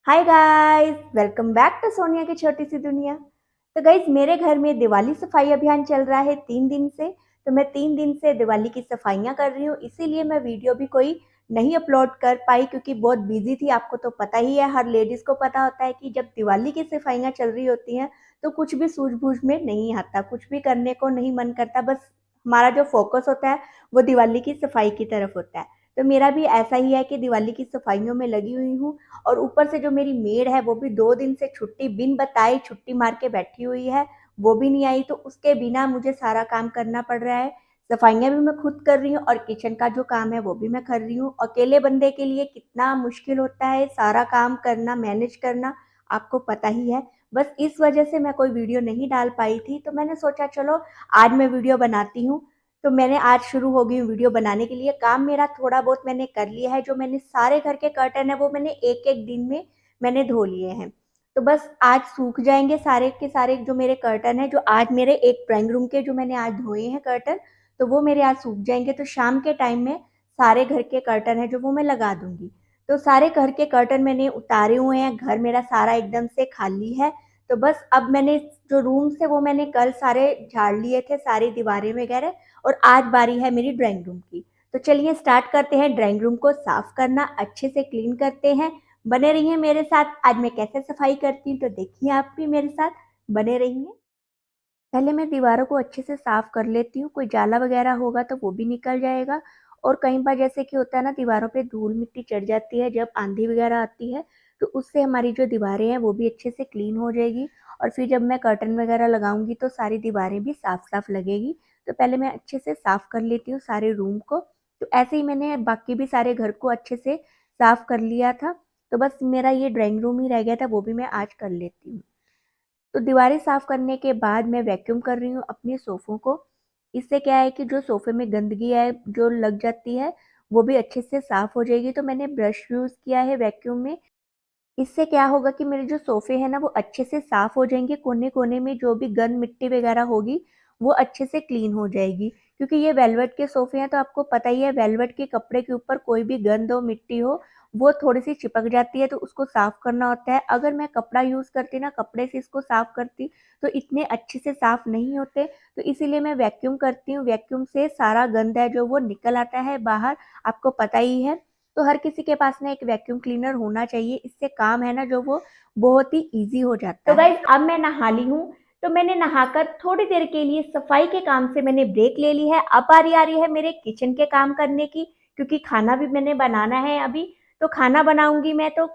Hi guys, welcome back to Sonia की छोटी सी दुनिया। तो गाइस, मेरे घर में दिवाली सफाई अभियान चल रहा है 3 दिन से। तो मैं 3 दिन से दिवाली की सफाइयां कर रही हूँ, इसीलिए मैं वीडियो भी कोई नहीं अपलोड कर पाई क्योंकि बहुत बिजी थी। आपको तो पता ही है, हर लेडीज को पता होता है कि जब दिवाली की सफाइयां चल रही होती हैं तो कुछ भी सूझबूझ में नहीं आता, कुछ भी करने को नहीं मन करता। बस हमारा जो फोकस होता है वो दिवाली की सफाई की तरफ होता है। तो मेरा भी ऐसा ही है कि दिवाली की सफाइयों में लगी हुई हूँ। और ऊपर से जो मेरी मेड है वो भी 2 दिन से छुट्टी बिन बताए छुट्टी मार के बैठी हुई है, वो भी नहीं आई। तो उसके बिना मुझे सारा काम करना पड़ रहा है। सफाइयाँ भी मैं खुद कर रही हूँ और किचन का जो काम है वो भी मैं कर रही हूँ। अकेले बंदे के लिए कितना मुश्किल होता है सारा काम करना, मैनेज करना, आपको पता ही है। बस इस वजह से मैं कोई वीडियो नहीं डाल पाई थी, तो मैंने सोचा चलो आज मैं वीडियो बनाती हूँ। तो मैंने आज शुरू हो गई हूँ वीडियो बनाने के लिए। काम मेरा थोड़ा बहुत मैंने कर लिया है। जो मैंने सारे घर के कर्टन है वो मैंने एक एक दिन में मैंने धो लिए हैं। तो बस आज सूख जाएंगे सारे के सारे जो मेरे कर्टन है, जो आज मेरे एक ड्राइंग रूम के जो मैंने आज धोए हैं कर्टन, तो वो मेरे आज सूख जाएंगे। तो शाम के टाइम में सारे घर के कर्टन है जो वो मैं लगा दूंगी। तो सारे घर के कर्टन मैंने उतारे हुए हैं, घर मेरा सारा एकदम से खाली है। तो बस अब मैंने जो रूम से वो मैंने कल सारे झाड़ लिए थे, सारी दीवारें वगैरह, और आज बारी है मेरी ड्राइंग रूम की। तो चलिए स्टार्ट करते हैं ड्राइंग रूम को साफ करना, अच्छे से क्लीन करते हैं। बने रहिए मेरे साथ, आज मैं कैसे सफाई करती हूँ तो देखिए आप भी मेरे साथ बने रहिए। पहले मैं दीवारों को अच्छे से साफ कर लेती हूँ, कोई जाला वगैरह होगा तो वो भी निकल जाएगा। और कई बार जैसे कि होता है ना, दीवारों पे धूल मिट्टी चढ़ जाती है जब आंधी वगैरह आती है, तो उससे हमारी जो दीवारें हैं वो भी अच्छे से क्लीन हो जाएगी। और फिर जब मैं कर्टन वगैरह लगाऊंगी तो सारी दीवारें भी साफ साफ लगेगी। तो पहले मैं अच्छे से साफ कर लेती हूँ सारे रूम को। तो ऐसे ही मैंने बाकी भी सारे घर को अच्छे से साफ कर लिया था। तो बस मेरा ये ड्राइंग रूम ही रह गया था, वो भी मैं आज कर लेती हूँ। तो दीवारें साफ करने के बाद मैं वैक्यूम कर रही हूँ अपने सोफ़ों को। इससे क्या है कि जो सोफ़े में गंदगी है जो लग जाती है वो भी अच्छे से साफ हो जाएगी। तो मैंने ब्रश यूज़ किया है वैक्यूम में। इससे क्या होगा कि मेरे जो सोफ़े हैं ना वो अच्छे से साफ हो जाएंगे, कोने कोने में जो भी गंद मिट्टी वगैरह होगी वो अच्छे से क्लीन हो जाएगी। क्योंकि ये वेलवेट के सोफ़े हैं तो आपको पता ही है, वेलवेट के कपड़े के ऊपर कोई भी गंद हो, मिट्टी हो, वो थोड़ी सी चिपक जाती है, तो उसको साफ करना होता है। अगर मैं कपड़ा यूज़ करती ना, कपड़े से इसको साफ करती, तो इतने अच्छे से साफ नहीं होते। तो इसीलिए मैं वैक्यूम करती हूँ, वैक्यूम से सारा गंद है जो वो निकल आता है बाहर, आपको पता ही है। तो हर किसी के पास ना एक वैक्यूम क्लीनर होना चाहिए, इससे काम है ना जो वो बहुत ही ईज़ी हो जाता है। तो गाइस, अब मैं नहा ली हूँ। तो मैंने नहाकर थोड़ी देर के लिए सफाई के काम से मैंने ब्रेक ले ली है। अब बारी आ रही है मेरे किचन के काम करने की, क्योंकि खाना भी मैंने बनाना है अभी। तो खाना बनाऊँगी मैं, तो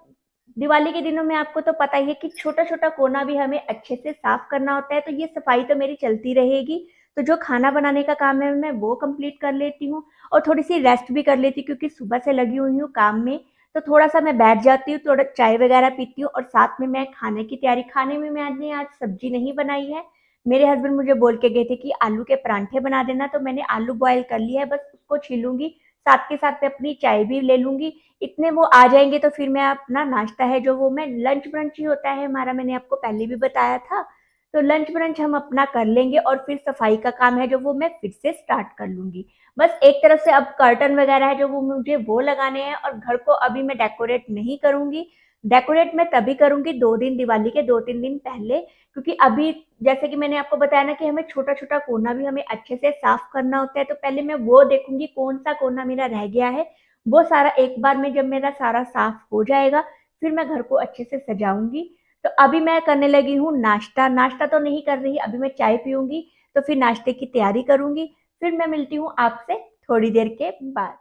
दिवाली के दिनों में आपको तो पता ही है कि छोटा-छोटा कोना भी हमें अच्छे से साफ करना होता है, तो ये सफाई तो मेरी चलती रहेगी। तो जो खाना बनाने का काम है मैं वो कंप्लीट कर लेती हूँ और थोड़ी-सी रेस्ट भी कर लेती हूँ क्योंकि सुबह से लगी हुई हूँ काम में। तो थोड़ा-सा मैं बैठ जाती हूँ, थोड़ा चाय वगैरह पीती हूँ और साथ में मैं खाने की तैयारी। खाने में मैंने आज सब्ज़ी नहीं बनाई है। मेरे हस्बैंड मुझे बोल के गए थे कि आलू के परांठे बना देना, तो मैंने आलू बॉयल कर लिया है, बस उसको छीलूँगी, साथ के साथ मैं अपनी चाय भी ले लूँगी। इतने वो आ जाएँगे तो फिर मैं अपना नाश्ता है जो वो मैं लंच ब्रंच ही होता है हमारा, मैंने आपको पहले भी बताया था। तो लंच ब्रंच हम अपना कर लेंगे और फिर सफाई का काम है जो वो मैं फिर से स्टार्ट कर लूँगी। बस एक तरफ से अब कर्टन वगैरह है जो वो मुझे वो लगाने हैं और घर को अभी मैं डेकोरेट नहीं करूँगी। डेकोरेट मैं तभी करूँगी 2 दिन, दिवाली के 2-3 दिन पहले, क्योंकि अभी जैसे कि मैंने आपको बताया ना कि हमें छोटा-छोटा कोना भी हमें अच्छे से साफ करना होता है। तो पहले मैं वो देखूँगी कौन-सा कोना मेरा रह गया है, वो सारा एक बार में जब मेरा सारा साफ हो जाएगा, फिर मैं घर को अच्छे से सजाऊँगी। तो अभी मैं करने लगी हूँ नाश्ता। नाश्ता तो नहीं कर रही, अभी मैं चाय पीऊँगी, तो फिर नाश्ते की तैयारी करूँगी। फिर मैं मिलती हूँ आपसे थोड़ी देर के बाद।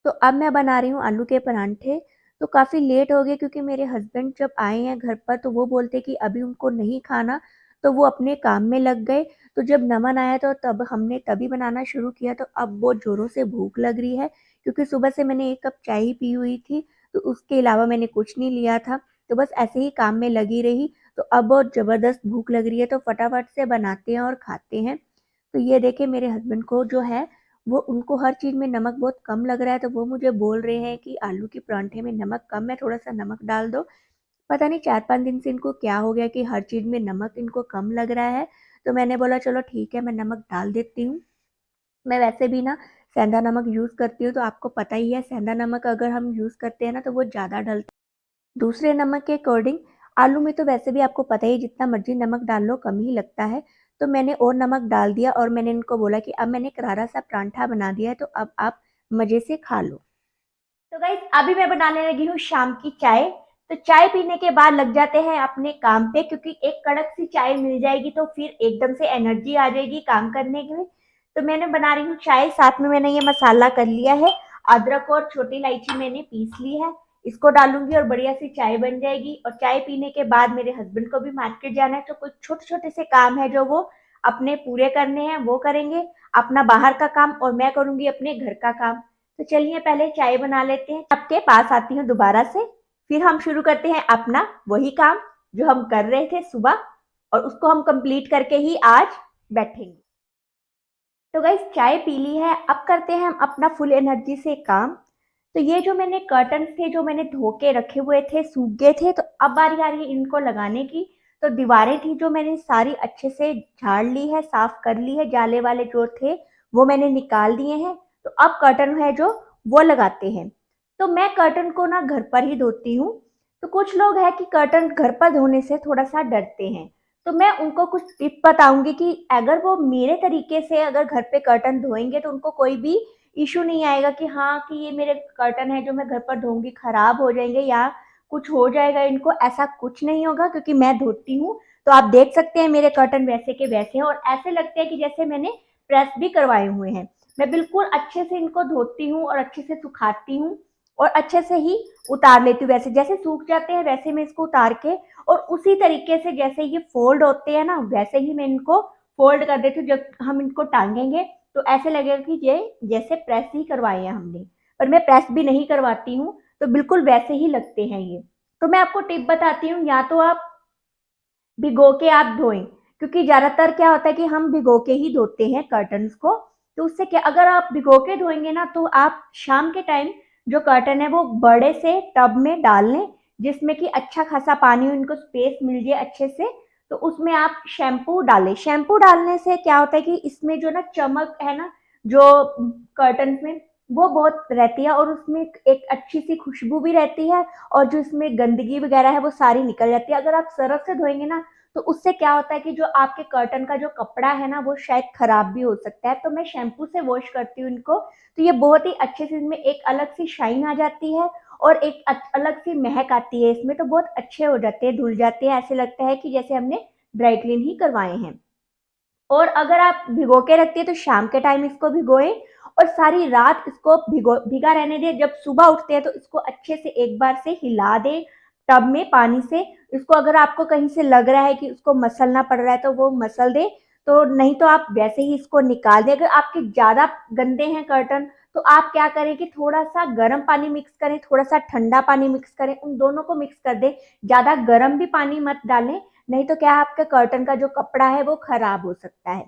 तो अब मैं बना रही हूँ आलू के परांठे। तो काफ़ी लेट हो गए क्योंकि मेरे हस्बैंड जब आए हैं घर पर तो वो बोलते कि अभी उनको नहीं खाना, तो वो अपने काम में लग गए। तो जब नमन आया तो तब हमने तभी बनाना शुरू किया। तो अब बहुत ज़ोरों से भूख लग रही है क्योंकि सुबह से मैंने 1 कप चाय ही पी हुई थी, तो उसके अलावा मैंने कुछ नहीं लिया था। तो बस ऐसे ही काम में लगी रही। तो अब बहुत ज़बरदस्त भूख लग रही है, तो फटाफट से बनाते हैं और खाते हैं। तो ये देखिए मेरे हस्बैंड को जो है वो, उनको हर चीज़ में नमक बहुत कम लग रहा है, तो वो मुझे बोल रहे हैं कि आलू के परांठे में नमक कम है, थोड़ा-सा नमक डाल दो। पता नहीं 4-5 दिन से इनको क्या हो गया कि हर चीज़ में नमक इनको कम लग रहा है। तो मैंने बोला चलो ठीक है, मैं नमक डाल देती हूँ। मैं वैसे भी ना सेंधा नमक यूज़ करती हूँ, तो आपको पता ही है सेंधा नमक अगर हम यूज़ करते हैं ना तो वो ज़्यादा डलता है। दूसरे नमक के अकॉर्डिंग आलू में तो वैसे भी आपको पता ही जितना मर्जी नमक डाल लो कम ही लगता है। तो मैंने और नमक डाल दिया और मैंने इनको बोला कि अब मैंने करारा सा परांठा बना दिया है तो अब आप मजे से खा लो। तो गाइस अभी मैं बनाने लगी हूँ शाम की चाय। तो चाय पीने के बाद लग जाते हैं अपने काम पे, क्योंकि एक कड़क सी चाय मिल जाएगी तो फिर एकदम से एनर्जी आ जाएगी काम करने के लिए। तो मैंने बना रही हूँ चाय, साथ में मैंने ये मसाला कर लिया है। अदरक और छोटी इलायची मैंने पीस ली है, इसको डालूंगी और बढ़िया सी चाय बन जाएगी। और चाय पीने के बाद मेरे हस्बैंड को भी मार्केट जाना है, तो कुछ छोटे छोटे से काम है जो वो अपने पूरे करने हैं वो करेंगे, अपना बाहर का काम, और मैं करूंगी अपने घर का काम। तो चलिए पहले चाय बना लेते हैं। आपके पास आती हूँ दोबारा से, फिर हम शुरू करते हैं अपना वही काम जो हम कर रहे थे सुबह, और उसको हम कंप्लीट करके ही आज बैठेंगे। तो गाइस चाय पी ली है, अब करते हैं हम अपना फुल एनर्जी से काम। तो ये जो मैंने कर्टन्स थे जो मैंने धो के रखे हुए थे, सूख गए थे, तो अब बारी आ रही है इनको लगाने की। तो दीवारें थी जो मैंने सारी अच्छे से झाड़ ली है, साफ कर ली है, जाले वाले जो थे वो मैंने निकाल दिए हैं। तो अब कर्टन है जो वो लगाते हैं। तो मैं कर्टन को ना घर पर ही धोती हूँ। तो कुछ लोग हैं कि कर्टन घर पर धोने से थोड़ा सा डरते हैं। तो मैं उनको कुछ टिप बताऊंगी कि अगर वो मेरे तरीके से अगर घर पे कर्टन धोएंगे तो उनको कोई भी इशू नहीं आएगा कि हाँ कि ये मेरे कर्टन है जो मैं घर पर धोऊंगी खराब हो जाएंगे या कुछ हो जाएगा इनको। ऐसा कुछ नहीं होगा क्योंकि मैं धोती हूँ। तो आप देख सकते हैं मेरे कर्टन वैसे के वैसे हैं और ऐसे लगते हैं कि जैसे मैंने प्रेस भी करवाए हुए हैं। मैं बिल्कुल अच्छे से इनको धोती हूँ और अच्छे से सुखाती हूँ और अच्छे से ही उतार लेती हूँ। वैसे जैसे सूख जाते हैं वैसे मैं इसको उतार के और उसी तरीके से जैसे ये फोल्ड होते हैं ना वैसे ही मैं इनको फोल्ड कर देती हूँ। जब हम इनको टांगेंगे तो ऐसे लगेगा कि ये जैसे प्रेस ही करवाए हैं हमने, पर मैं प्रेस भी नहीं करवाती हूँ। तो बिल्कुल वैसे ही लगते हैं ये। तो मैं आपको टिप बताती हूँ, या तो आप भिगो के आप धोएं, क्योंकि ज्यादातर क्या होता है कि हम भिगो के ही धोते हैं कर्टन्स को। तो उससे क्या, अगर आप भिगो के धोएंगे ना तो आप शाम के टाइम जो कर्टन है वो बड़े से टब में डाल लें जिसमें कि अच्छा खासा पानी उनको स्पेस मिल जाए अच्छे से। तो उसमें आप शैम्पू डालें। शैम्पू डालने से क्या होता है कि इसमें जो ना चमक है ना जो कर्टन में वो बहुत रहती है और उसमें एक अच्छी सी खुशबू भी रहती है और जो इसमें गंदगी वगैरह है वो सारी निकल जाती है। अगर आप सरफ से धोएंगे ना तो उससे क्या होता है कि जो आपके कर्टन का जो कपड़ा है ना वो शायद खराब भी हो सकता है। तो मैं शैम्पू से वॉश करती हूँ इनको। तो ये बहुत ही अच्छे से, इसमें एक अलग सी शाइन आ जाती है और एक अलग सी महक आती है इसमें। तो बहुत अच्छे हो जाते हैं, धुल जाते हैं, ऐसे लगता है कि जैसे हमने ड्राई क्लीन ही करवाए हैं। और अगर आप भिगो के रखती है तो शाम के टाइम इसको भिगोए और सारी रात इसको भिगा रहने दें। जब सुबह उठते हैं तो इसको अच्छे से एक बार से हिला दें टब में पानी से। इसको अगर आपको कहीं से लग रहा है कि उसको मसलना पड़ रहा है तो वो मसल दे, तो नहीं तो आप वैसे ही इसको निकाल दें। अगर आपके ज्यादा गंदे हैं कर्टन तो आप क्या करें कि थोड़ा सा गर्म पानी मिक्स करें, थोड़ा सा ठंडा पानी मिक्स करें, उन दोनों को मिक्स कर दें। ज्यादा गर्म भी पानी मत डालें, नहीं तो क्या आपके कर्टन का जो कपड़ा है वो खराब हो सकता है।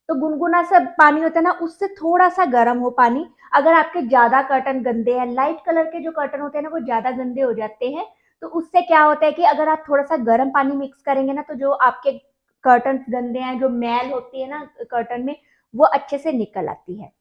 तो गुनगुना सा पानी होता है ना उससे थोड़ा सा गर्म हो पानी। अगर आपके ज्यादा कर्टन गंदे हैं, लाइट कलर के जो कर्टन होते हैं ना वो ज्यादा गंदे हो जाते हैं, तो उससे क्या होता है कि अगर आप थोड़ा सा गर्म पानी मिक्स करेंगे ना तो जो आपके कर्टन गंदे हैं, जो मैल होती है ना कर्टन में, वो अच्छे से निकल आती है।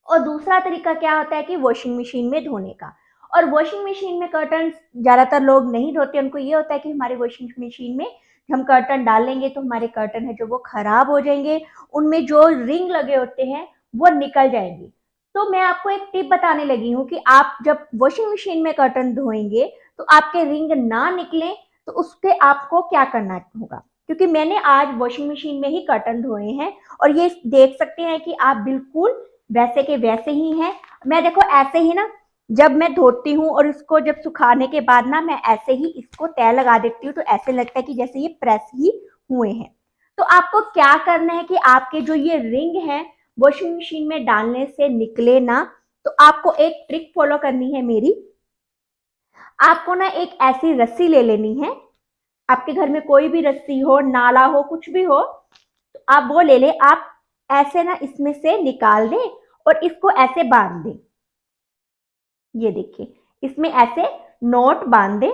और दूसरा तरीका क्या होता है कि वॉशिंग मशीन में धोने का। और वॉशिंग मशीन में कर्टन ज्यादातर लोग नहीं धोते। उनको ये होता है कि हमारे वॉशिंग मशीन में हम कर्टन डालेंगे तो हमारे कर्टन है जो वो खराब हो जाएंगे, उनमें जो रिंग लगे होते हैं वो निकल जाएंगे। तो मैं आपको एक टिप बताने लगी हूँ कि आप जब वॉशिंग मशीन में कर्टन धोएंगे तो आपके रिंग ना निकले, तो उसके आपको क्या करना होगा। क्योंकि मैंने आज वॉशिंग मशीन में ही कर्टन धोए हैं और ये देख सकते हैं कि आप बिल्कुल वैसे के वैसे ही हैं। मैं देखो ऐसे ही ना, जब मैं धोती हूँ और इसको जब सुखाने के बाद ना मैं ऐसे ही इसको तय लगा देती हूँ तो ऐसे लगता है कि जैसे ये प्रेस ही हुए हैं। तो आपको क्या करना है कि आपके जो ये रिंग है वॉशिंग मशीन में डालने से निकले ना, तो आपको एक ट्रिक फॉलो करनी है मेरी। आपको ना एक ऐसी रस्सी ले लेनी है, आपके घर में कोई भी रस्सी हो, नाला हो, कुछ भी हो, तो आप वो ले ले। आप ऐसे ना इसमें से निकाल दें और इसको ऐसे बांध दें। ये देखिए, इसमें ऐसे नोट बांध दें।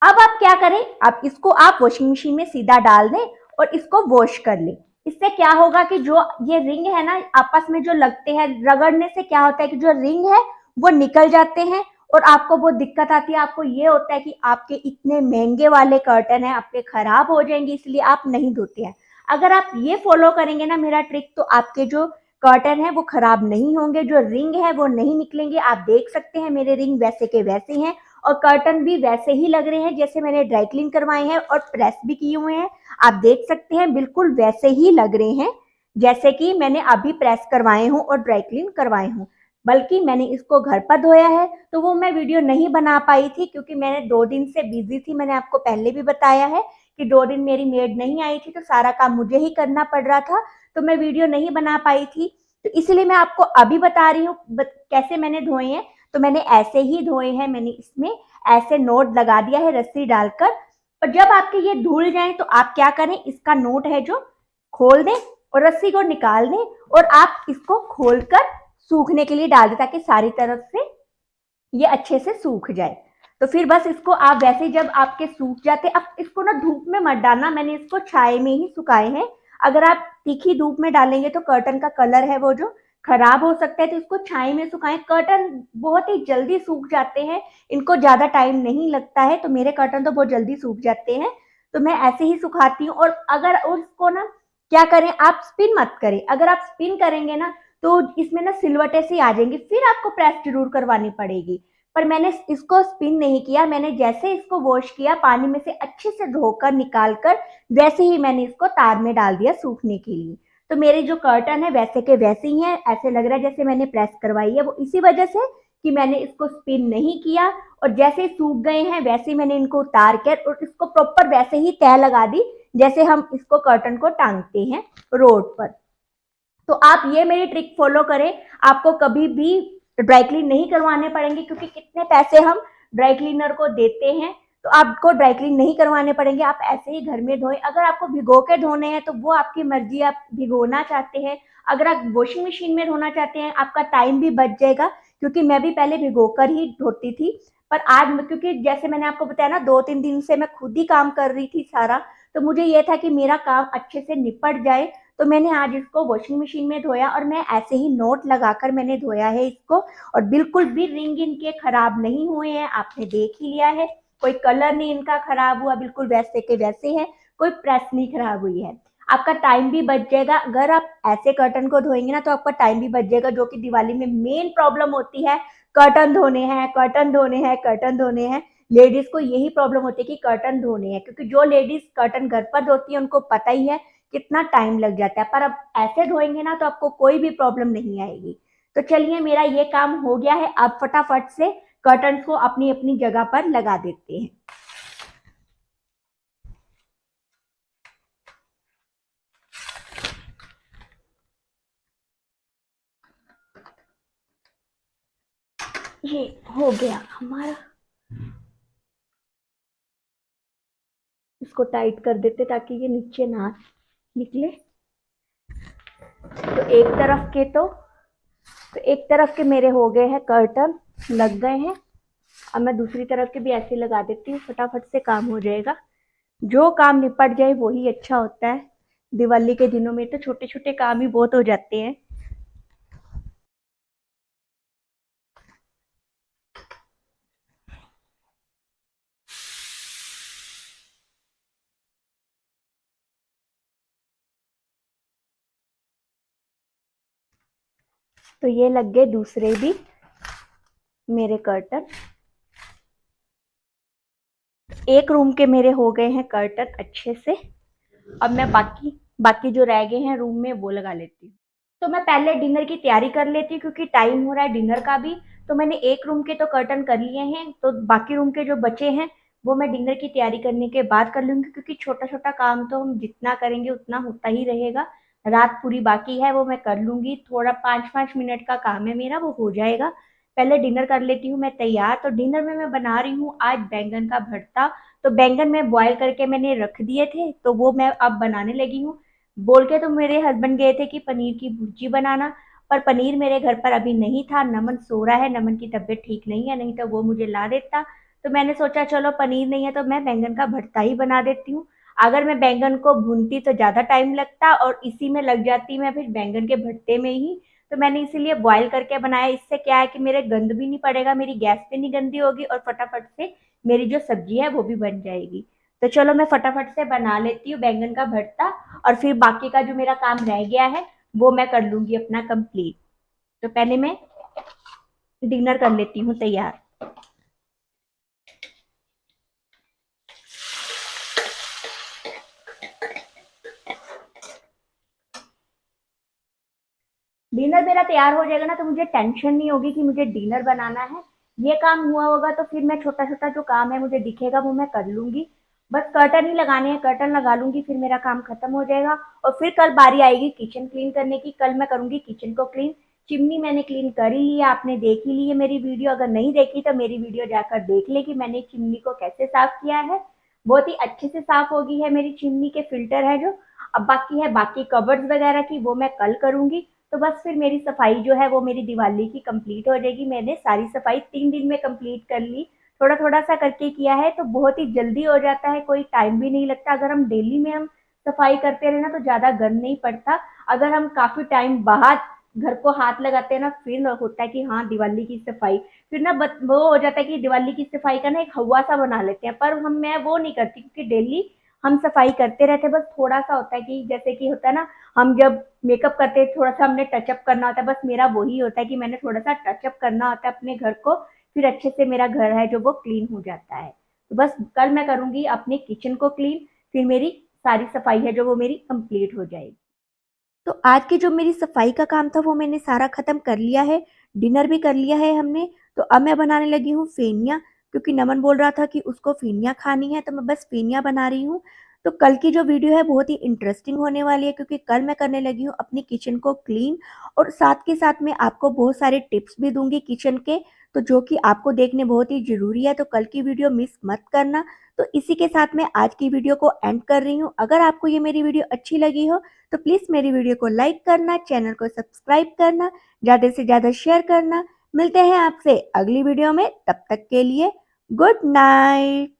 अब आप क्या करें, आप इसको आप वॉशिंग मशीन में सीधा डाल दें और इसको वॉश कर लें। इससे क्या होगा कि जो ये रिंग है ना आपस में जो लगते हैं, रगड़ने से क्या होता है कि जो रिंग है वो निकल जाते हैं और आपको बहुत दिक्कत आती है। आपको ये होता है कि आपके इतने महंगे वाले कर्टन है आपके खराब हो जाएंगे, इसलिए आप नहीं धोते हैं। अगर आप ये फॉलो करेंगे ना मेरा ट्रिक, तो आपके जो कर्टन है वो खराब नहीं होंगे, जो रिंग है वो नहीं निकलेंगे। आप देख सकते हैं मेरे रिंग वैसे के वैसे हैं और कर्टन भी वैसे ही लग रहे हैं जैसे मैंने ड्राई क्लीन करवाए हैं और प्रेस भी किए हुए हैं। आप देख सकते हैं बिल्कुल वैसे ही लग रहे हैं जैसे कि मैंने अभी प्रेस करवाए हूँ और ड्राई क्लीन करवाए हूँ। बल्कि मैंने इसको घर पर धोया है, तो वो मैं वीडियो नहीं बना पाई थी क्योंकि मैंने 2 दिन से बिजी थी। मैंने आपको पहले भी बताया है कि 2 दिन मेरी मेड नहीं आई थी, तो सारा काम मुझे ही करना पड़ रहा था, तो मैं वीडियो नहीं बना पाई थी। तो इसलिए मैं आपको अभी बता रही हूँ कैसे मैंने धोए हैं। तो मैंने ऐसे ही धोए हैं, मैंने इसमें ऐसे नोट लगा दिया है रस्सी डालकर। और जब आपके ये धुल जाए तो आप क्या करें, इसका नोट है जो खोल दें और रस्सी को निकाल दें और आप इसको खोलकर सूखने के लिए डाल दें ताकि सारी तरफ से ये अच्छे से सूख जाए। तो फिर बस इसको आप वैसे ही जब आपके सूख जाते, अब इसको ना धूप में मत डालना, मैंने इसको छाए में ही सुखाए हैं। अगर आप तीखी धूप में डालेंगे तो कर्टन का कलर है वो जो खराब हो सकता है, तो इसको छाए में सुखाएं। कर्टन बहुत ही जल्दी सूख जाते हैं, इनको ज्यादा टाइम नहीं लगता है, तो मेरे कर्टन तो बहुत जल्दी सूख जाते हैं। तो मैं ऐसे ही सुखाती हूँ। और अगर उसको ना क्या करें, आप स्पिन मत करें। अगर आप स्पिन करेंगे ना तो इसमें ना सिलवटें सी आ जाएंगी, फिर आपको प्रेस जरूर करवानी पड़ेगी। पर मैंने इसको स्पिन नहीं किया, मैंने जैसे इसको वॉश किया पानी में से अच्छे से धोकर निकाल कर वैसे ही मैंने इसको तार में डाल दिया सूखने के लिए। तो मेरे जो कर्टन है वैसे के वैसे ही हैं, ऐसे लग रहा है जैसे मैंने प्रेस करवाई है। वो इसी वजह से कि मैंने इसको स्पिन नहीं किया और जैसे सूख गए हैं वैसे ही मैंने इनको उतार कर और इसको प्रॉपर वैसे ही तय लगा दी जैसे हम इसको कर्टन को टांगते हैं रोड पर। तो आप ये मेरी ट्रिक फॉलो करें, आपको कभी भी ड्राई क्लीन नहीं करवाने पड़ेंगे क्योंकि कितने पैसे हम ड्राई क्लीनर को देते हैं, तो आपको ड्राई क्लीन नहीं करवाने पड़ेंगे। आप ऐसे ही घर में धोएं। अगर आपको भिगो के धोने हैं तो वो आपकी मर्जी, आप भिगोना चाहते हैं। अगर आप वॉशिंग मशीन में धोना चाहते हैं आपका टाइम भी बच जाएगा, क्योंकि मैं भी पहले भिगो कर ही धोती थी। पर आज क्योंकि जैसे मैंने आपको बताया ना 2-3 दिन से मैं खुद ही काम कर रही थी सारा, तो मुझे ये था कि मेरा काम अच्छे से निपट जाए, तो मैंने आज इसको वॉशिंग मशीन में धोया और मैं ऐसे ही नोट लगाकर मैंने धोया है इसको। और बिल्कुल भी रिंग इनके खराब नहीं हुए हैं, आपने देख ही लिया है। कोई कलर नहीं इनका खराब हुआ, बिल्कुल वैसे के वैसे है, कोई प्रेस नहीं खराब हुई है। आपका टाइम भी बच जाएगा। अगर आप ऐसे कर्टन को धोएंगे ना तो आपका टाइम भी बच जाएगा, जो कि दिवाली में मेन प्रॉब्लम होती है। कर्टन धोने हैं, कर्टन धोने हैं, कर्टन धोने हैं। लेडीज को यही प्रॉब्लम होती है कि कर्टन धोने हैं, क्योंकि जो लेडीज कर्टन घर पर धोती है उनको पता ही है कितना टाइम लग जाता है। पर अब ऐसे धोएंगे ना तो आपको कोई भी प्रॉब्लम नहीं आएगी। तो चलिए मेरा ये काम हो गया है, अब फटाफट से कर्टन को अपनी अपनी जगह पर लगा देते हैं। ये हो गया हमारा, इसको टाइट कर देते ताकि ये नीचे ना निकले। तो एक तरफ के मेरे हो गए हैं कर्टन, लग गए हैं। अब मैं दूसरी तरफ के भी ऐसे लगा देती हूँ, फटाफट से काम हो जाएगा। जो काम निपट जाए वही अच्छा होता है। दिवाली के दिनों में तो छोटे छोटे काम ही बहुत हो जाते हैं। तो ये लग गए दूसरे भी मेरे कर्टन। एक रूम के मेरे हो गए हैं कर्टन अच्छे से। अब मैं बाकी बाकी जो रह गए हैं रूम में वो लगा लेती हूँ। तो मैं पहले डिनर की तैयारी कर लेती हूँ क्योंकि टाइम हो रहा है डिनर का भी। तो मैंने एक रूम के तो कर्टन कर लिए हैं, तो बाकी रूम के जो बचे हैं वो मैं डिनर की तैयारी करने के बाद कर लूंगी, क्योंकि छोटा छोटा काम तो हम जितना करेंगे उतना होता ही रहेगा। रात पूरी बाकी है वो मैं कर लूंगी, थोड़ा 5-5 मिनट का काम है मेरा, वो हो जाएगा। पहले डिनर कर लेती हूँ मैं तैयार। तो डिनर में मैं बना रही हूँ आज बैंगन का भरता। तो बैंगन में बॉयल करके मैंने रख दिए थे, तो वो मैं अब बनाने लगी हूँ। बोल के तो मेरे हस्बैंड गए थे कि पनीर की भुर्जी बनाना, पर पनीर मेरे घर पर अभी नहीं था। नमन सो रहा है, नमन की तबीयत ठीक नहीं है, नहीं तो वो मुझे ला देता। तो मैंने सोचा चलो पनीर नहीं है तो मैं बैंगन का भरता ही बना देती हूँ। अगर मैं बैंगन को भूनती तो ज्यादा टाइम लगता और इसी में लग जाती मैं फिर बैंगन के भरते में ही। तो मैंने इसीलिए बॉयल करके बनाया। इससे क्या है कि मेरे गंद भी नहीं पड़ेगा, मेरी गैस भी नहीं गंदी होगी और फटाफट से मेरी जो सब्जी है वो भी बन जाएगी। तो चलो मैं फटाफट से बना लेती हूँ बैंगन का भरता, और फिर बाकी का जो मेरा काम रह गया है वो मैं कर लूंगी अपना कंप्लीट। तो पहले मैं डिनर कर लेती हूँ तैयार। डिनर मेरा तैयार हो जाएगा ना, तो मुझे टेंशन नहीं होगी कि मुझे डिनर बनाना है। ये काम हुआ होगा तो फिर मैं छोटा छोटा जो काम है मुझे दिखेगा वो मैं कर लूंगी। बस कर्टन ही लगाने हैं, कर्टन लगा लूंगी, फिर मेरा काम खत्म हो जाएगा। और फिर कल बारी आएगी किचन क्लीन करने की, कल मैं करूंगी किचन को क्लीन। चिमनी मैंने क्लीन कर ही ली है, आपने देख ही ली है मेरी वीडियो। अगर नहीं देखी तो मेरी वीडियो जाकर देख ले कि मैंने चिमनी को कैसे साफ किया है। बहुत ही अच्छे से साफ हो गई है मेरी चिमनी के फिल्टर है जो। अब बाकी है बाकी कवर्स वगैरह की, वो मैं कल करूंगी। तो बस फिर मेरी सफाई जो है वो मेरी दिवाली की कंप्लीट हो जाएगी। मैंने सारी सफाई 3 दिन में कंप्लीट कर ली। थोड़ा थोड़ा सा करके किया है तो बहुत ही जल्दी हो जाता है, कोई टाइम भी नहीं लगता। अगर हम डेली में हम सफाई करते रहे ना तो ज्यादा गंद नहीं पड़ता। अगर हम काफी टाइम बाद घर को हाथ लगाते हैं ना, फिर होता है कि हाँ दिवाली की सफाई, फिर ना वो हो जाता है कि दिवाली की सफाई का ना एक हवा सा बना लेते हैं। पर हम मैं वो नहीं करती क्योंकि डेली हम सफाई करते रहते हैं। बस थोड़ा सा होता है कि जैसे कि होता है ना, हम जब मेकअप करते हैं थोड़ा सा हमने टचअप करना होता है। बस मेरा वही होता है कि मैंने थोड़ा सा टचअप करना होता है अपने घर को, फिर अच्छे से मेरा घर है जो वो क्लीन हो जाता है। तो बस कल मैं करूंगी अपने किचन को क्लीन, फिर मेरी सारी सफाई है जो वो मेरी कंप्लीट हो जाएगी। तो आज की जो मेरी सफाई का काम था वो मैंने सारा खत्म कर लिया है। डिनर भी कर लिया है हमने। तो अब मैं बनाने लगी हूँ फेनिया, क्योंकि नमन बोल रहा था कि उसको फेनिया खानी है, तो मैं बस फेनिया बना रही हूँ। तो कल की जो वीडियो है बहुत ही इंटरेस्टिंग होने वाली है, क्योंकि कल मैं करने लगी हूँ अपनी किचन को क्लीन, और साथ के साथ में आपको बहुत सारे टिप्स भी दूंगी किचन के, तो जो कि आपको देखने बहुत ही जरूरी है। तो कल की वीडियो मिस मत करना। तो इसी के साथ मैं आज की वीडियो को एंड कर रही हूँ। अगर आपको ये मेरी वीडियो अच्छी लगी हो तो प्लीज़ मेरी वीडियो को लाइक करना, चैनल को सब्सक्राइब करना, ज़्यादा से ज़्यादा शेयर करना। मिलते हैं आपसे अगली वीडियो में, तब तक के लिए गुड नाइट।